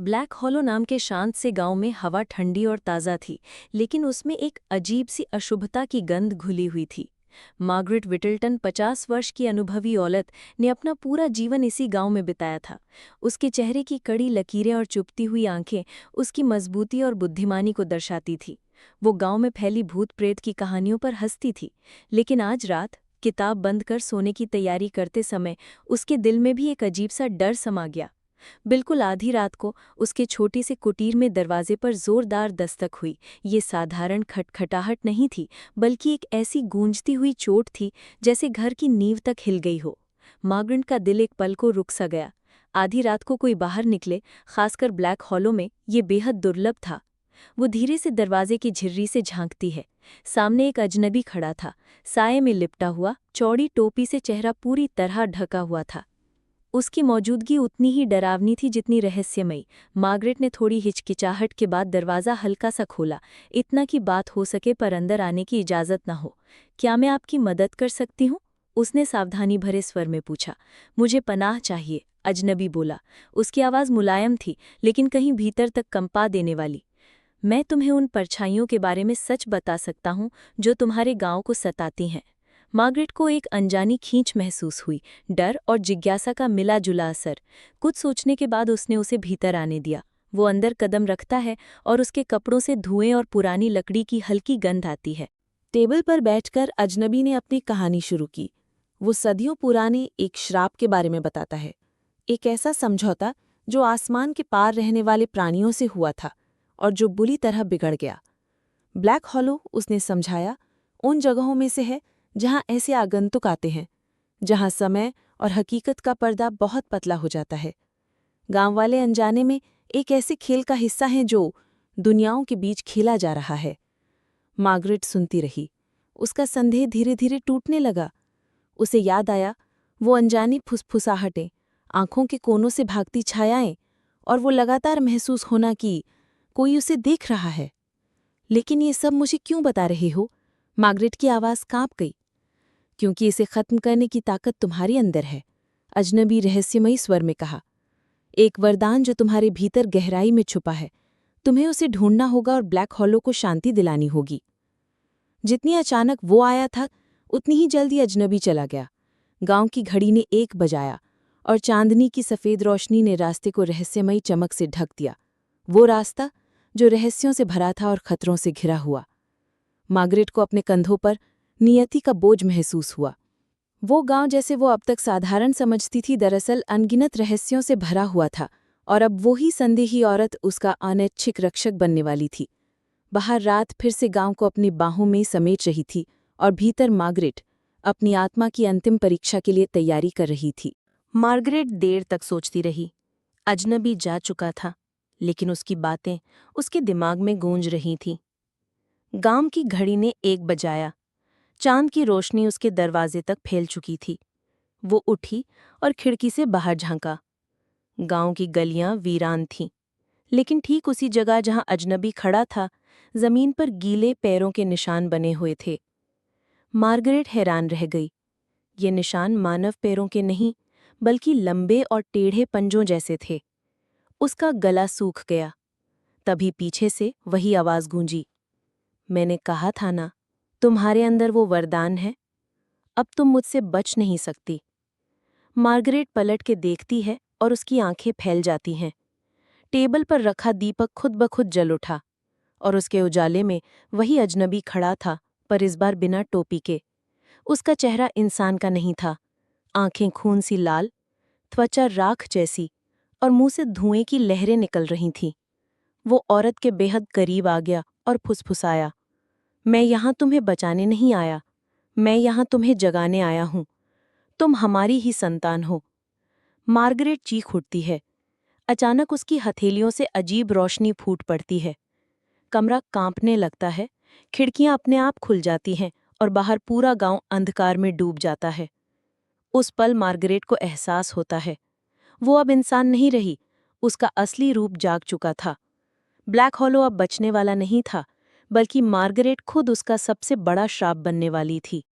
Black hollow नाम के शांत से गांव में हवा ठंडी और ताज़ा थी, लेकिन उसमें एक अजीब सी अशुभता की गंध घुली हुई थी। मार्गरेट विटल्टन 50 वर्ष की अनुभवी औरत ने अपना पूरा जीवन इसी गांव में बिताया था। उसके चेहरे की कड़ी लकीरें और चुभती हुई आंखें उसकी मजबूती और बुद्धिमानी को दर्शाती थी। वो गांव में फैली भूत प्रेत की कहानियों पर हंसती थी, लेकिन आज रात किताब बंद कर सोने की तैयारी करते समय उसके दिल में भी एक अजीब सा डर समा गया। बिल्कुल आधी रात को उसके छोटी से कुटीर में दरवाजे पर जोरदार दस्तक हुई। ये साधारण खटखटाहट नहीं थी, बल्कि एक ऐसी गूंजती हुई चोट थी जैसे घर की नींव तक हिल गई हो। मार्गरेट का दिल एक पल को रुक सा गया। आधी रात को कोई बाहर निकले, खासकर ब्लैक हॉलो में, ये बेहद दुर्लभ था। वो धीरे से दरवाजे की झिर्री से झांकती है। सामने एक अजनबी खड़ा था, साये में लिपटा हुआ, चौड़ी टोपी से चेहरा पूरी तरह ढका हुआ था। उसकी मौजूदगी उतनी ही डरावनी थी जितनी रहस्यमयी। मार्गरेट ने थोड़ी हिचकिचाहट के बाद दरवाज़ा हल्का सा खोला, इतना कि बात हो सके पर अंदर आने की इजाज़त न हो। क्या मैं आपकी मदद कर सकती हूँ? उसने सावधानी भरे स्वर में पूछा। मुझे पनाह चाहिए, अजनबी बोला। उसकी आवाज़ मुलायम थी, लेकिन कहीं भीतर तक कंपा देने वाली। मैं तुम्हें उन परछाइयों के बारे में सच बता सकता हूँ जो तुम्हारे गांव को सताती हैं। मार्गरेट को एक अनजानी खींच महसूस हुई, डर और जिज्ञासा का मिला जुला असर। कुछ सोचने के बाद उसने उसे भीतर आने दिया। वो अंदर कदम रखता है और उसके कपड़ों से धुएं और पुरानी लकड़ी की हल्की गंध आती है। टेबल पर बैठकर अजनबी ने अपनी कहानी शुरू की। वो सदियों पुराने एक श्राप के बारे में बताता है, एक ऐसा समझौता जो आसमान के पार रहने वाले प्राणियों से हुआ था और जो बुरी तरह बिगड़ गया। ब्लैक हॉलो, उसने समझाया, उन जगहों में से है जहां ऐसे आगंतुक आते हैं, जहां समय और हकीकत का पर्दा बहुत पतला हो जाता है। गांव वाले अनजाने में एक ऐसे खेल का हिस्सा हैं जो दुनियाओं के बीच खेला जा रहा है। मार्गरेट सुनती रही। उसका संदेह धीरे धीरे टूटने लगा। उसे याद आया वो अनजानी फुसफुसाहटें, आंखों के कोनों से भागती छायाएं, और वो लगातार महसूस होना कि कोई उसे देख रहा है। लेकिन ये सब मुझे क्यों बता रहे हो? मार्गरेट की आवाज़ कांप गई। क्योंकि इसे खत्म करने की ताकत तुम्हारे अंदर है, अजनबी रहस्यमयी स्वर में कहा। एक वरदान जो तुम्हारे भीतर गहराई में छुपा है। तुम्हें उसे ढूंढना होगा और ब्लैक हॉलो को शांति दिलानी होगी। जितनी अचानक वो आया था, उतनी ही जल्दी अजनबी चला गया। गांव की घड़ी ने 1 बजाया और चांदनी की सफ़ेद रोशनी ने रास्ते को रहस्यमयी चमक से ढक दिया। वो रास्ता जो रहस्यों से भरा था और खतरों से घिरा हुआ। मार्गरेट को अपने कंधों पर नियति का बोझ महसूस हुआ। वो गांव, जैसे वो अब तक साधारण समझती थी, दरअसल अनगिनत रहस्यों से भरा हुआ था, और अब वही संदेही औरत उसका अनैच्छिक रक्षक बनने वाली थी। बाहर रात फिर से गांव को अपनी बाहों में समेट रही थी, और भीतर मार्गरेट अपनी आत्मा की अंतिम परीक्षा के लिए तैयारी कर रही थी। मार्गरेट देर तक सोचती रही। अजनबी जा चुका था, लेकिन उसकी बातें उसके दिमाग में गूंज रही थीं। गांव की घड़ी ने 1 बजाया। चांद की रोशनी उसके दरवाजे तक फैल चुकी थी। वो उठी और खिड़की से बाहर झांका। गांव की गलियां वीरान थीं, लेकिन ठीक उसी जगह जहां अजनबी खड़ा था, जमीन पर गीले पैरों के निशान बने हुए थे। मार्गरेट हैरान रह गई। ये निशान मानव पैरों के नहीं, बल्कि लंबे और टेढ़े पंजों जैसे थे। उसका गला सूख गया। तभी पीछे से वही आवाज गूंजी, मैंने कहा था ना, तुम्हारे अंदर वो वरदान है, अब तुम मुझसे बच नहीं सकती। मार्गरेट पलट के देखती है और उसकी आंखें फैल जाती हैं। टेबल पर रखा दीपक खुद ब खुद जल उठा, और उसके उजाले में वही अजनबी खड़ा था, पर इस बार बिना टोपी के। उसका चेहरा इंसान का नहीं था। आंखें खून सी लाल, त्वचा राख जैसी, और मुंह से धुएं की लहरें निकल रही थीं। वो औरत के बेहद करीब आ गया और फुसफुसाया, मैं यहाँ तुम्हें बचाने नहीं आया, मैं यहाँ तुम्हें जगाने आया हूँ। तुम हमारी ही संतान हो। मार्गरेट चीख उठती है। अचानक उसकी हथेलियों से अजीब रोशनी फूट पड़ती है। कमरा कांपने लगता है, खिड़कियां अपने आप खुल जाती हैं और बाहर पूरा गांव अंधकार में डूब जाता है। उस पल मार्गरेट को एहसास होता है, वो अब इंसान नहीं रही, उसका असली रूप जाग चुका था। ब्लैक हॉलो अब बचने वाला नहीं था, बल्कि मार्गरेट खुद उसका सबसे बड़ा श्राप बनने वाली थी।